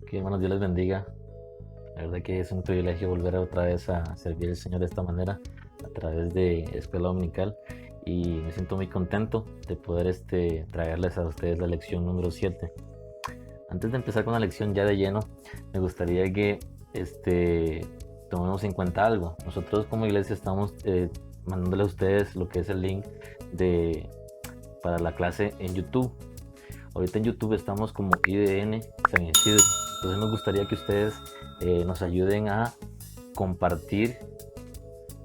Que bueno, Dios les bendiga. La verdad que es un privilegio volver otra vez a servir al Señor de esta manera a través de Escuela Dominical y me siento muy contento de poder traerles a ustedes la lección número 7. Antes de empezar con la lección ya de lleno, me gustaría que tomemos en cuenta algo. Nosotros como iglesia estamos mandándole a ustedes lo que es el link para la clase en YouTube. Ahorita en YouTube estamos como IDN San Isidro. Entonces nos gustaría que ustedes nos ayuden a compartir,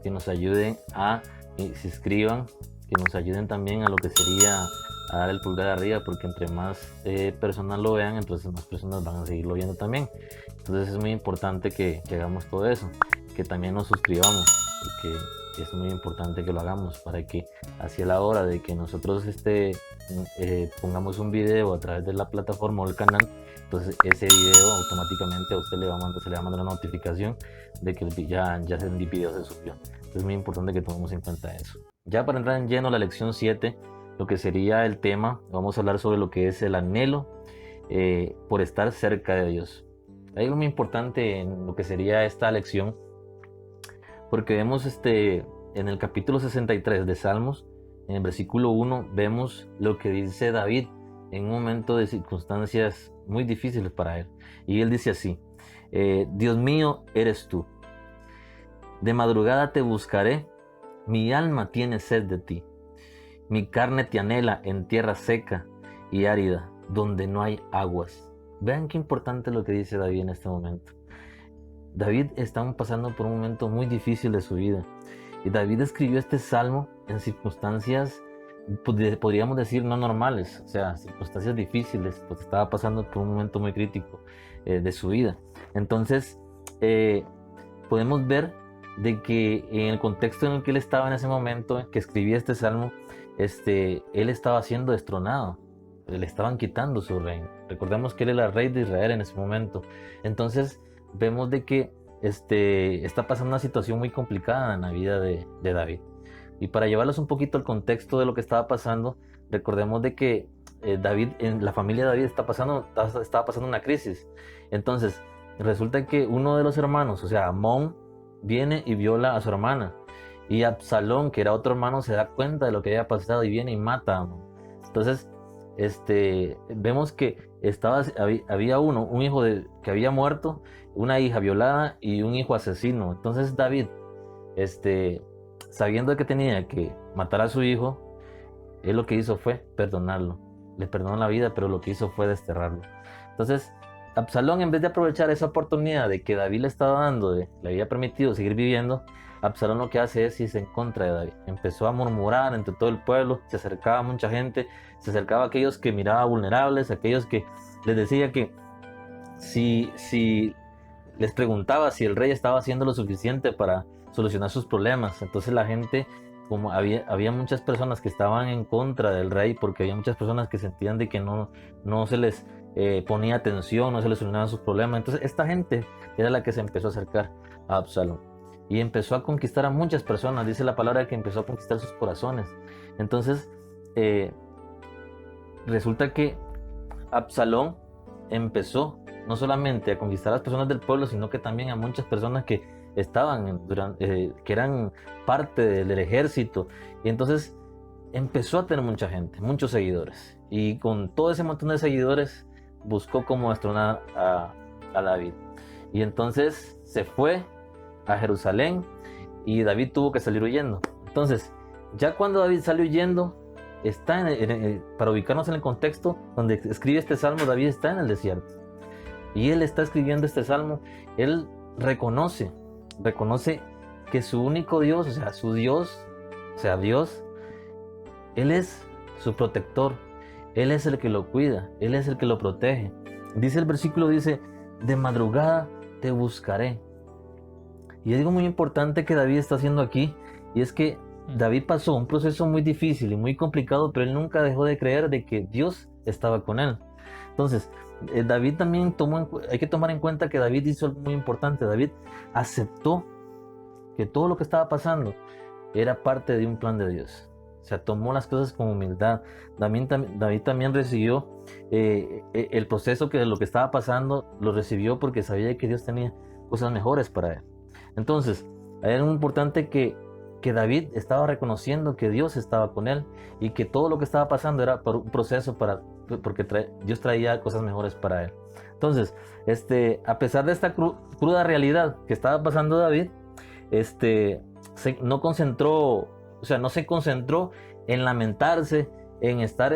que nos ayuden a se inscriban, que nos ayuden también a lo que sería a dar el pulgar arriba, porque entre más personas lo vean, entonces más personas van a seguirlo viendo también. Entonces es muy importante que hagamos todo eso, que también nos suscribamos, porque es muy importante que lo hagamos para que hacia la hora de que nosotros pongamos un video a través de la plataforma o el canal, entonces ese video automáticamente a usted se le va a mandar una notificación de que ya ese video se subió. Entonces es muy importante que tomemos en cuenta eso. Ya para entrar en lleno la lección 7, lo que sería el tema, vamos a hablar sobre lo que es el anhelo por estar cerca de Dios. Hay algo muy importante en lo que sería esta lección, porque vemos en el capítulo 63 de Salmos, en el versículo 1, vemos lo que dice David en un momento de circunstancias muy difíciles para él. Y él dice así: Dios mío, eres tú. De madrugada te buscaré, mi alma tiene sed de ti. Mi carne te anhela en tierra seca y árida, donde no hay aguas. Vean qué importante lo que dice David en este momento. David está pasando por un momento muy difícil de su vida. Y David escribió este salmo en circunstancias, podríamos decir, no normales, o sea, circunstancias difíciles, porque estaba pasando por un momento muy crítico de su vida. Entonces, podemos ver de que en el contexto en el que él estaba en ese momento, que escribía este salmo, él estaba siendo destronado, le estaban quitando su reino. Recordemos que él era el rey de Israel en ese momento. Entonces, vemos de que está pasando una situación muy complicada en la vida de David. Y para llevarlos un poquito al contexto de lo que estaba pasando, recordemos de que en la familia de David estaba pasando una crisis. Entonces, resulta que uno de los hermanos, o sea, Amón, viene y viola a su hermana. Y Absalón, que era otro hermano, se da cuenta de lo que había pasado y viene y mata a Amón. Entonces, vemos que había un hijo que había muerto, una hija violada y un hijo asesino. Entonces David, sabiendo que tenía que matar a su hijo, él lo que hizo fue perdonarlo. Le perdonó la vida, pero lo que hizo fue desterrarlo. Entonces Absalón, en vez de aprovechar esa oportunidad de que David le estaba dando, le había permitido seguir viviendo, Absalón lo que hace es irse en contra de David. Empezó a murmurar entre todo el pueblo, se acercaba a mucha gente, se acercaba a aquellos que miraba vulnerables, a aquellos que les decía que si les preguntaba si el rey estaba haciendo lo suficiente para solucionar sus problemas. Entonces la gente, como había muchas personas que estaban en contra del rey, porque había muchas personas que sentían de que no se les ponía atención, no se les solucionaban sus problemas. Entonces esta gente era la que se empezó a acercar a Absalón y empezó a conquistar a muchas personas. Dice la palabra que empezó a conquistar sus corazones. Entonces resulta que Absalón empezó no solamente a conquistar a las personas del pueblo, sino que también a muchas personas que que eran parte del ejército. Y entonces empezó a tener mucha gente, muchos seguidores. Y con todo ese montón de seguidores buscó cómo destronar a David. Y entonces se fue a Jerusalén y David tuvo que salir huyendo. Entonces, ya cuando David salió huyendo, para ubicarnos en el contexto donde escribe este salmo, David está en el desierto. Y él está escribiendo este salmo, él reconoce que su único Dios, o sea, su Dios, o sea, Dios, Él es su protector, Él es el que lo cuida, Él es el que lo protege. Dice el versículo, dice, de madrugada te buscaré. Y es algo muy importante que David está haciendo aquí, y es que David pasó un proceso muy difícil y muy complicado, pero él nunca dejó de creer de que Dios estaba con él. Entonces, David también hay que tomar en cuenta que David hizo algo muy importante. David aceptó que todo lo que estaba pasando era parte de un plan de Dios. O sea, tomó las cosas con humildad. David también recibió el proceso que de lo que estaba pasando, lo recibió porque sabía que Dios tenía cosas mejores para él. Entonces, era muy importante que David estaba reconociendo que Dios estaba con él y que todo lo que estaba pasando era por un proceso porque Dios traía cosas mejores para él. Entonces, a pesar de esta cruda realidad que estaba pasando David, no se concentró en lamentarse, en estar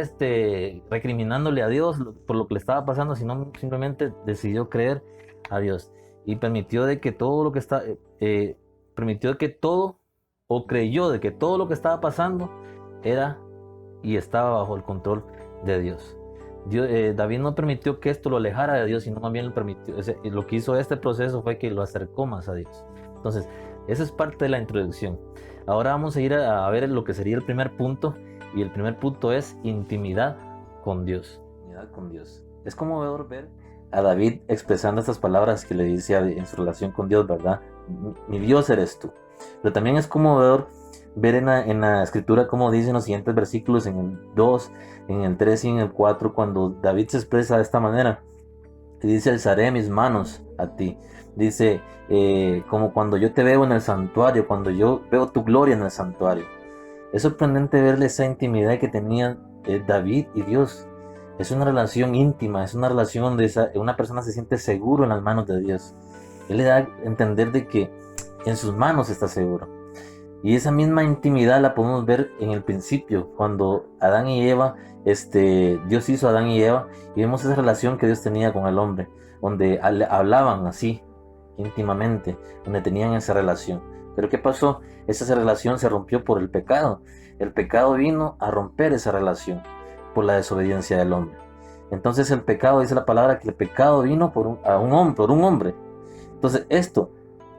recriminándole a Dios por lo que le estaba pasando, sino simplemente decidió creer a Dios y permitió de que todo lo que permitió que todo, o creyó de que todo lo que estaba pasando era y estaba bajo el control de Dios. David no permitió que esto lo alejara de Dios, sino más bien lo permitió. Lo que hizo este proceso fue que lo acercó más a Dios. Entonces, esa es parte de la introducción. Ahora vamos a ir a ver lo que sería el primer punto, y el primer punto es intimidad con Dios. Intimidad con Dios. Es conmovedor ver a David expresando estas palabras que le dice en su relación con Dios, ¿verdad? Mi Dios eres tú. Pero también es conmovedor ver en la escritura cómo dicen los siguientes versículos, en el 2, en el 3 y en el 4, cuando David se expresa de esta manera. Y dice: alzaré mis manos a ti. Dice, como cuando yo te veo en el santuario, cuando yo veo tu gloria en el santuario. Es sorprendente verle esa intimidad que tenían David y Dios. Es una relación íntima, es una relación donde una persona se siente seguro en las manos de Dios. Él le da a entender de que en sus manos está seguro. Y esa misma intimidad la podemos ver en el principio, cuando Adán y Eva, Dios hizo a Adán y Eva, y vemos esa relación que Dios tenía con el hombre, donde hablaban así, íntimamente, donde tenían esa relación. Pero ¿qué pasó? Esa relación se rompió por el pecado. El pecado vino a romper esa relación por la desobediencia del hombre. Entonces el pecado, dice la palabra, que el pecado vino por un hombre. Entonces esto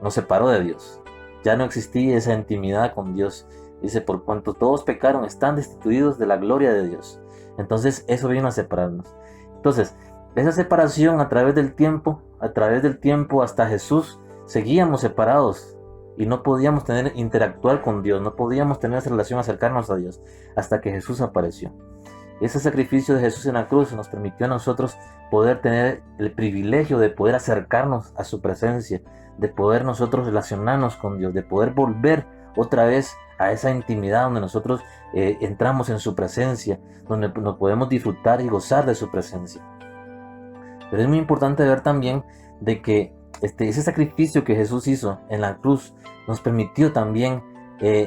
nos separó de Dios. Ya no existía esa intimidad con Dios. Dice, por cuanto todos pecaron, están destituidos de la gloria de Dios. Entonces eso vino a separarnos. Entonces, esa separación a través del tiempo hasta Jesús, seguíamos separados y no podíamos interactuar con Dios, no podíamos tener esa relación, acercarnos a Dios, hasta que Jesús apareció. Ese sacrificio de Jesús en la cruz nos permitió a nosotros poder tener el privilegio de poder acercarnos a su presencia, de poder nosotros relacionarnos con Dios, de poder volver otra vez a esa intimidad donde nosotros entramos en su presencia, donde nos podemos disfrutar y gozar de su presencia. Pero es muy importante ver también de que ese sacrificio que Jesús hizo en la cruz nos permitió también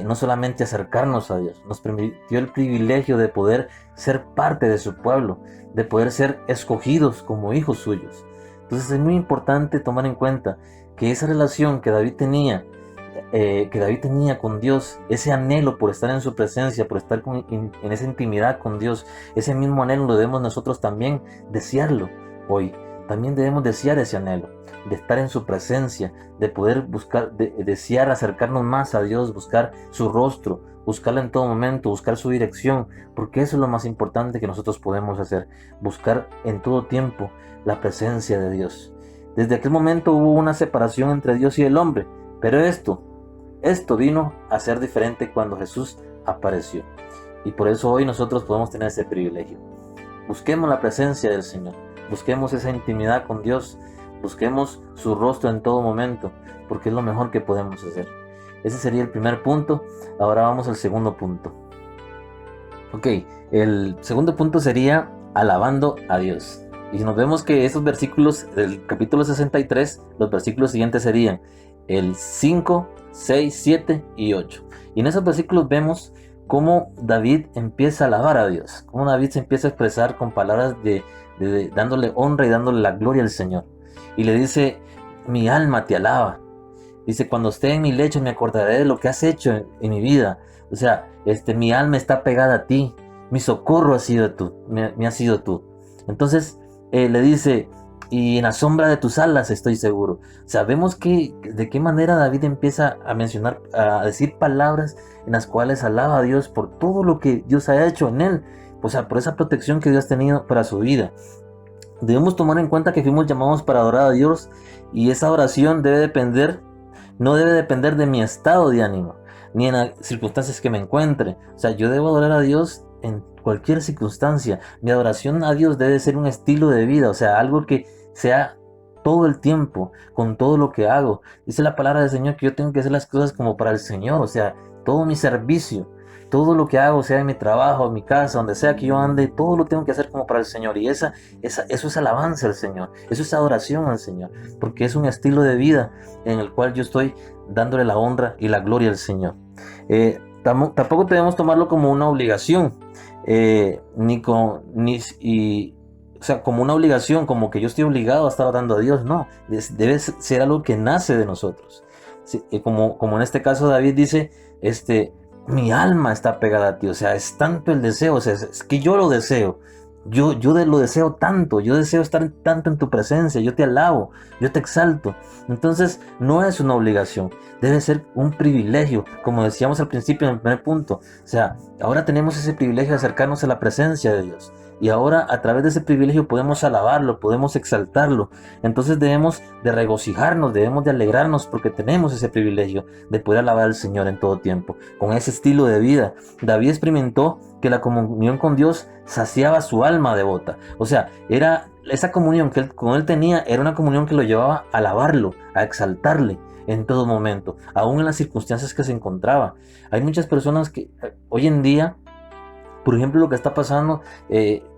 no solamente acercarnos a Dios, nos permitió el privilegio de poder ser parte de su pueblo, de poder ser escogidos como hijos suyos. Entonces es muy importante tomar en cuenta que esa relación que David tenía con Dios, ese anhelo por estar en su presencia, por estar en esa intimidad con Dios, ese mismo anhelo lo debemos nosotros también desearlo hoy. También debemos desear ese anhelo de estar en su presencia, de poder buscar, desear acercarnos más a Dios, buscar su rostro, buscarlo en todo momento, buscar su dirección, porque eso es lo más importante que nosotros podemos hacer, buscar en todo tiempo la presencia de Dios. Desde aquel momento hubo una separación entre Dios y el hombre, pero esto vino a ser diferente cuando Jesús apareció. Y por eso hoy nosotros podemos tener ese privilegio. Busquemos la presencia del Señor, busquemos esa intimidad con Dios, busquemos su rostro en todo momento, porque es lo mejor que podemos hacer. Ese sería el primer punto. Ahora vamos al segundo punto. Ok, el segundo punto sería alabando a Dios. Y nos vemos que esos versículos del capítulo 63, los versículos siguientes serían el 5, 6, 7 y 8. Y en esos versículos vemos cómo David empieza a alabar a Dios, cómo David se empieza a expresar con palabras dándole honra y dándole la gloria al Señor. Y le dice: mi alma te alaba. Dice: cuando esté en mi lecho me acordaré de lo que has hecho en mi vida. O sea, mi alma está pegada a ti, mi socorro ha sido tú, me has sido tú. Entonces le dice: y en la sombra de tus alas estoy seguro. Sabemos de qué manera David empieza a decir palabras en las cuales alaba a Dios por todo lo que Dios ha hecho en él, o sea, por esa protección que Dios ha tenido para su vida. Debemos tomar en cuenta que fuimos llamados para adorar a Dios, y esa oración no debe depender de mi estado de ánimo, ni en las circunstancias que me encuentre. O sea, yo debo adorar a Dios en cualquier circunstancia. Mi adoración a Dios debe ser un estilo de vida, o sea, algo que sea todo el tiempo, con todo lo que hago. Dice la palabra del Señor que yo tengo que hacer las cosas como para el Señor, o sea, todo mi servicio, todo lo que hago, sea en mi trabajo, en mi casa, donde sea que yo ande, todo lo tengo que hacer como para el Señor. Y eso es alabanza al Señor, eso es adoración al Señor, porque es un estilo de vida en el cual yo estoy dándole la honra y la gloria al Señor. Tampoco debemos tomarlo como una obligación, o sea, como una obligación, como que yo estoy obligado a estar orando a Dios. No, debe ser algo que nace de nosotros. Sí, como en este caso David dice, mi alma está pegada a ti, o sea, es tanto el deseo, o sea, es que yo lo deseo. Lo deseo tanto, yo deseo estar tanto en tu presencia, yo te alabo, yo te exalto. Entonces, no es una obligación, debe ser un privilegio, como decíamos al principio en el primer punto. O sea, ahora tenemos ese privilegio de acercarnos a la presencia de Dios. Y ahora a través de ese privilegio podemos alabarlo, podemos exaltarlo. Entonces debemos de regocijarnos, debemos de alegrarnos porque tenemos ese privilegio de poder alabar al Señor en todo tiempo, con ese estilo de vida. David experimentó que la comunión con Dios saciaba su alma devota. O sea, era esa comunión que él, con él tenía, era una comunión que lo llevaba a alabarlo, a exaltarle en todo momento, aún en las circunstancias que se encontraba. Hay muchas personas que hoy en día, por ejemplo, lo que está pasando,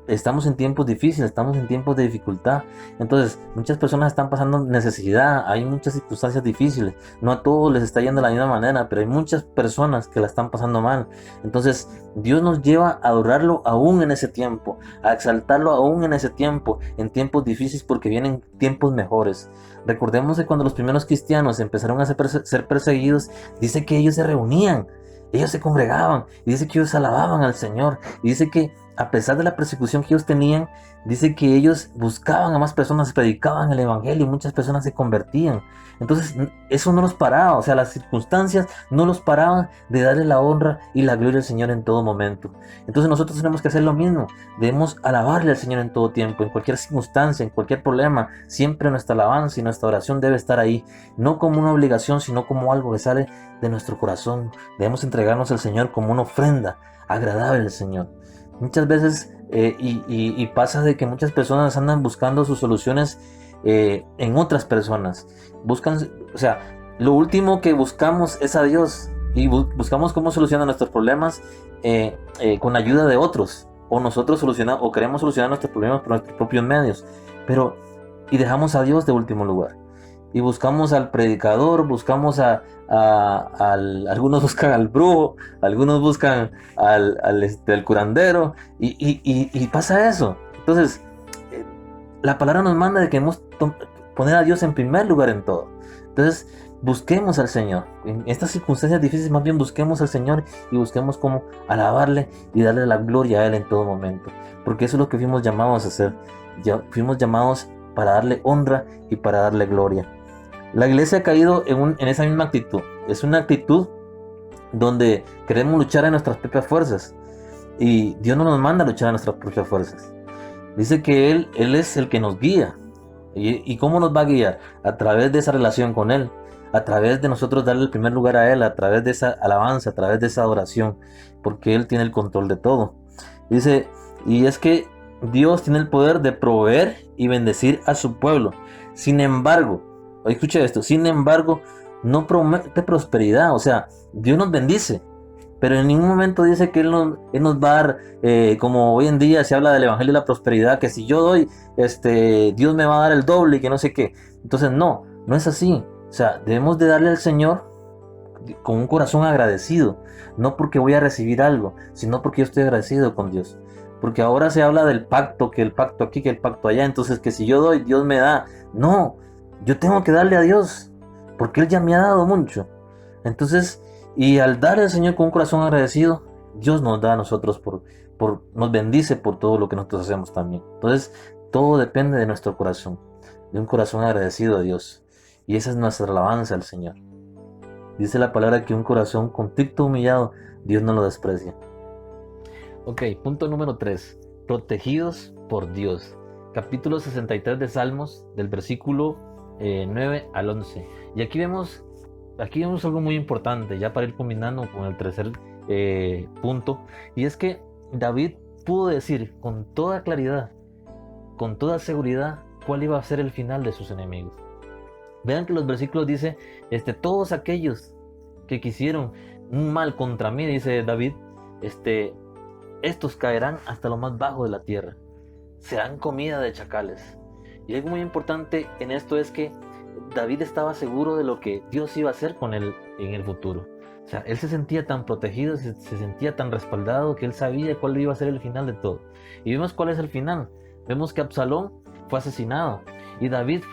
estamos en tiempos difíciles, estamos en tiempos de dificultad. Entonces, muchas personas están pasando necesidad, hay muchas circunstancias difíciles. No a todos les está yendo de la misma manera, pero hay muchas personas que la están pasando mal. Entonces, Dios nos lleva a adorarlo aún en ese tiempo, a exaltarlo aún en ese tiempo, en tiempos difíciles, porque vienen tiempos mejores. Recordemos que cuando los primeros cristianos empezaron a ser perseguidos, dice que ellos se reunían. Ellos se congregaban y dice que ellos alababan al Señor. Y dice que a pesar de la persecución que ellos tenían, dice que ellos buscaban a más personas, predicaban el Evangelio y muchas personas se convertían. Entonces eso no los paraba, o sea, las circunstancias no los paraban de darle la honra y la gloria al Señor en todo momento. Entonces nosotros tenemos que hacer lo mismo, debemos alabarle al Señor en todo tiempo, en cualquier circunstancia, en cualquier problema. Siempre nuestra alabanza y nuestra oración debe estar ahí, no como una obligación, sino como algo que sale de nuestro corazón. Debemos entregarnos al Señor como una ofrenda agradable al Señor. Muchas veces y pasa de que muchas personas andan buscando sus soluciones en otras personas. Buscan, o sea, lo último que buscamos es a Dios y buscamos cómo solucionar nuestros problemas con ayuda de otros, o nosotros solucionamos o queremos solucionar nuestros problemas por nuestros propios medios, y dejamos a Dios de último lugar. Y buscamos al predicador, buscamos algunos buscan al brujo, algunos buscan al curandero, y pasa eso. Entonces, la palabra nos manda de que debemos poner a Dios en primer lugar en todo. Entonces, busquemos al Señor. En estas circunstancias difíciles, más bien busquemos al Señor y busquemos cómo alabarle y darle la gloria a Él en todo momento. Porque eso es lo que fuimos llamados a hacer. Fuimos llamados para darle honra y para darle gloria. La iglesia ha caído en esa misma actitud. Es una actitud donde queremos luchar en nuestras propias fuerzas. Y Dios no nos manda a luchar en nuestras propias fuerzas. Dice que Él es el que nos guía. ¿Y cómo nos va a guiar? A través de esa relación con Él. A través de nosotros darle el primer lugar a Él. A través de esa alabanza, a través de esa adoración. Porque Él tiene el control de todo. Dice, y es que Dios tiene el poder de proveer y bendecir a su pueblo. Sin embargo, escucha esto, sin embargo, no promete prosperidad. O sea, Dios nos bendice, pero en ningún momento dice que Él nos va a dar, como hoy en día se habla del evangelio de la prosperidad, que si yo doy, Dios me va a dar el doble y que no sé qué. Entonces no es así. O sea, debemos de darle al Señor con un corazón agradecido, no porque voy a recibir algo, sino porque yo estoy agradecido con Dios. Porque ahora se habla del pacto, que el pacto aquí, que el pacto allá, entonces que si yo doy, Dios me da. No, yo tengo que darle a Dios, porque Él ya me ha dado mucho. Entonces, y al darle al Señor con un corazón agradecido, Dios nos da a nosotros, nos bendice por todo lo que nosotros hacemos también. Entonces, todo depende de nuestro corazón, de un corazón agradecido a Dios. Y esa es nuestra alabanza al Señor. Dice la palabra que un corazón contrito, humillado, Dios no lo desprecia. Ok, punto número 3. Protegidos por Dios. Capítulo 63 de Salmos, del versículo 9 al 11. Y aquí vemos aquí vemos algo muy importante, ya para ir combinando con el tercer punto, y es que David pudo decir con toda claridad, con toda seguridad, cuál iba a ser el final de sus enemigos. Vean que los versículos dice, todos aquellos que quisieron un mal contra mí, dice David, estos caerán hasta lo más bajo de la tierra, serán comida de chacales. Y algo muy importante en esto es que David estaba seguro de lo que Dios iba a hacer con él en el futuro. O sea, él se sentía tan protegido, se sentía tan respaldado, que él sabía cuál iba a ser el final de todo. Y vemos cuál es el final. Vemos que Absalón fue asesinado y David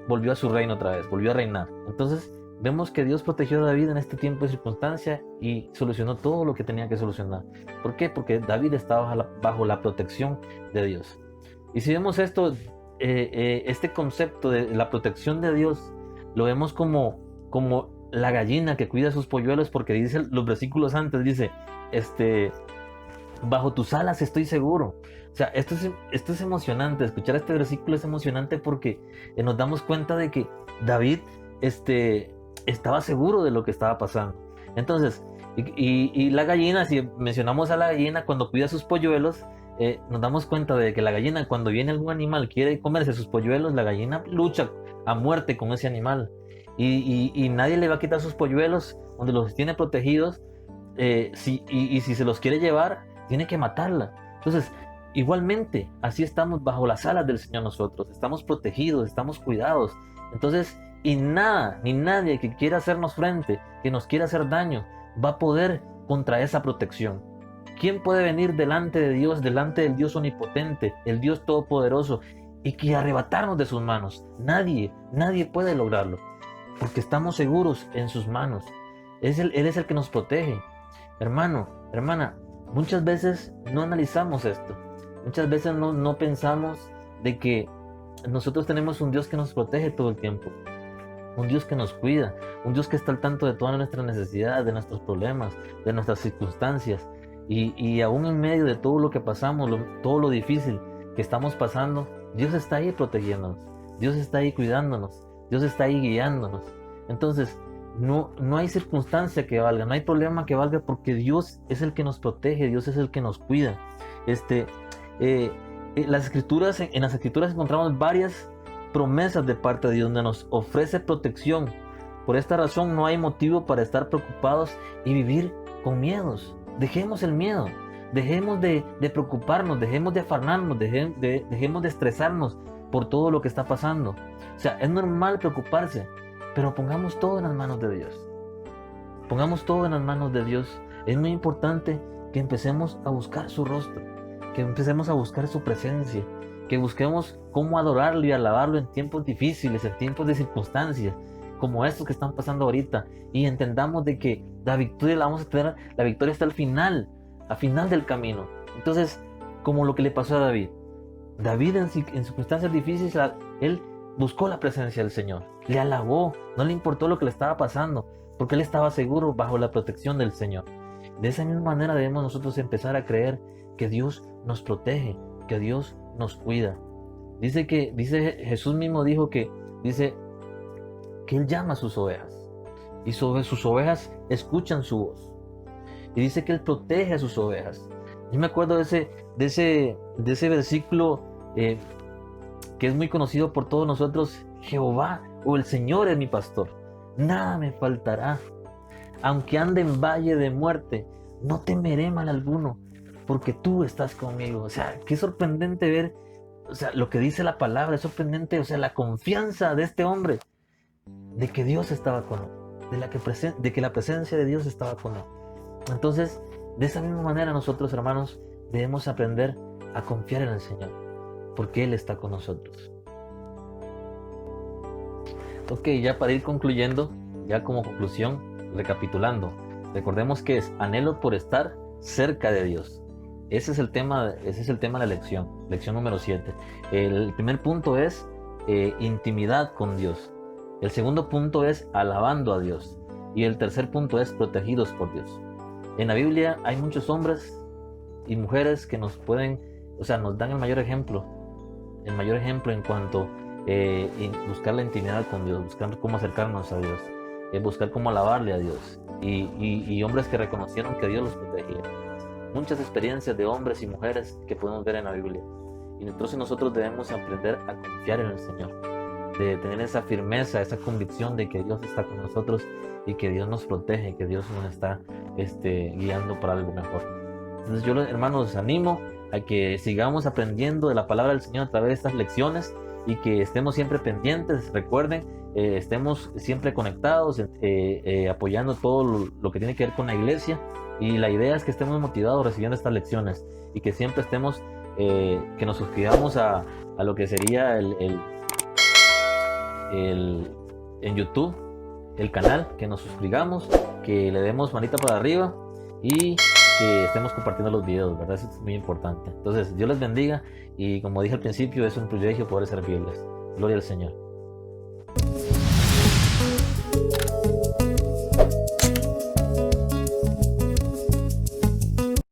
volvió a su reino otra vez, volvió a reinar. Entonces vemos que Dios protegió a David en este tiempo de circunstancia y solucionó todo lo que tenía que solucionar. ¿Por qué? Porque David estaba bajo la protección de Dios. Y si vemos esto, este concepto de la protección de Dios, lo vemos como la gallina que cuida sus polluelos, porque dice los versículos antes, dice, bajo tus alas estoy seguro. O sea, esto es emocionante, escuchar este versículo es emocionante porque nos damos cuenta de que David estaba seguro de lo que estaba pasando. Entonces, y la gallina, si mencionamos a la gallina cuando cuida sus polluelos, nos damos cuenta de que la gallina, cuando viene algún animal, quiere comerse sus polluelos, la gallina lucha a muerte con ese animal. Y nadie le va a quitar sus polluelos donde los tiene protegidos. Si se los quiere llevar, tiene que matarla. Entonces, igualmente, así estamos bajo las alas del Señor nosotros. Estamos protegidos, estamos cuidados. Entonces, y nada, ni nadie que quiera hacernos frente, que nos quiera hacer daño, va a poder contra esa protección. ¿Quién puede venir delante de Dios, delante del Dios omnipotente, el Dios todopoderoso, y que arrebatarnos de sus manos? Nadie puede lograrlo, porque estamos seguros en sus manos. Él es el que nos protege. Hermano, hermana, muchas veces no analizamos esto. Muchas veces no pensamos de que nosotros tenemos un Dios que nos protege todo el tiempo. Un Dios que nos cuida, un Dios que está al tanto de todas nuestras necesidades, de nuestros problemas, de nuestras circunstancias. Y aún en medio de todo lo que pasamos, todo lo difícil que estamos pasando, Dios está ahí protegiéndonos, Dios está ahí cuidándonos, Dios está ahí guiándonos. Entonces, no hay circunstancia que valga, no hay problema que valga, porque Dios es el que nos protege, Dios es el que nos cuida. En las escrituras encontramos varias promesas de parte de Dios donde nos ofrece protección. Por esta razón no hay motivo para estar preocupados y vivir con miedos. Dejemos el miedo, dejemos de preocuparnos, dejemos de afanarnos, dejemos de estresarnos por todo lo que está pasando. O sea, es normal preocuparse, pero pongamos todo en las manos de Dios. Pongamos todo en las manos de Dios. Es muy importante que empecemos a buscar su rostro, que empecemos a buscar su presencia, que busquemos cómo adorarlo y alabarlo en tiempos difíciles, en tiempos de circunstancias como estos que están pasando ahorita, y entendamos de que la victoria la vamos a tener, la victoria está al final del camino. Entonces, como lo que le pasó a David en circunstancias difíciles, él buscó la presencia del Señor, le alabó, no le importó lo que le estaba pasando, porque él estaba seguro bajo la protección del Señor. De esa misma manera debemos nosotros empezar a creer que Dios nos protege, que Dios nos cuida. Jesús mismo dijo que Él llama a sus ovejas y sus ovejas escuchan su voz. Y dice que Él protege a sus ovejas. Yo me acuerdo de ese versículo que es muy conocido por todos nosotros: Jehová o el Señor es mi pastor, nada me faltará. Aunque ande en valle de muerte, no temeré mal alguno, porque tú estás conmigo. O sea, qué sorprendente ver, o sea, lo que dice la palabra, es sorprendente, o sea, la confianza de este hombre, de que Dios estaba con él, de que la presencia de Dios estaba con él. Entonces, de esa misma manera nosotros, hermanos, debemos aprender a confiar en el Señor, porque Él está con nosotros. Ok, ya para ir concluyendo, ya como conclusión, recapitulando, recordemos que es anhelo por estar cerca de Dios. Ese es el tema de la lección número 7. El primer punto es intimidad con Dios. El segundo punto es alabando a Dios. Y el tercer punto es protegidos por Dios. En la Biblia hay muchos hombres y mujeres que nos dan el mayor ejemplo en cuanto a buscar la intimidad con Dios, buscar cómo acercarnos a Dios. buscar cómo alabarle a Dios. Y hombres que reconocieron que Dios los protegía. Muchas experiencias de hombres y mujeres que podemos ver en la Biblia. Y entonces nosotros debemos aprender a confiar en el Señor, de tener esa firmeza, esa convicción de que Dios está con nosotros y que Dios nos protege, que Dios nos está guiando para algo mejor. Entonces yo, hermanos, los animo a que sigamos aprendiendo de la palabra del Señor a través de estas lecciones y que estemos siempre pendientes. Recuerden, estemos siempre conectados, apoyando todo lo que tiene que ver con la iglesia, y la idea es que estemos motivados recibiendo estas lecciones y que siempre estemos, que nos suscribamos a lo que sería en YouTube, el canal, que nos suscribamos, que le demos manita para arriba y que estemos compartiendo los videos, ¿verdad? Eso es muy importante. Entonces, Dios les bendiga y como dije al principio, es un privilegio poder servirles. Gloria al Señor.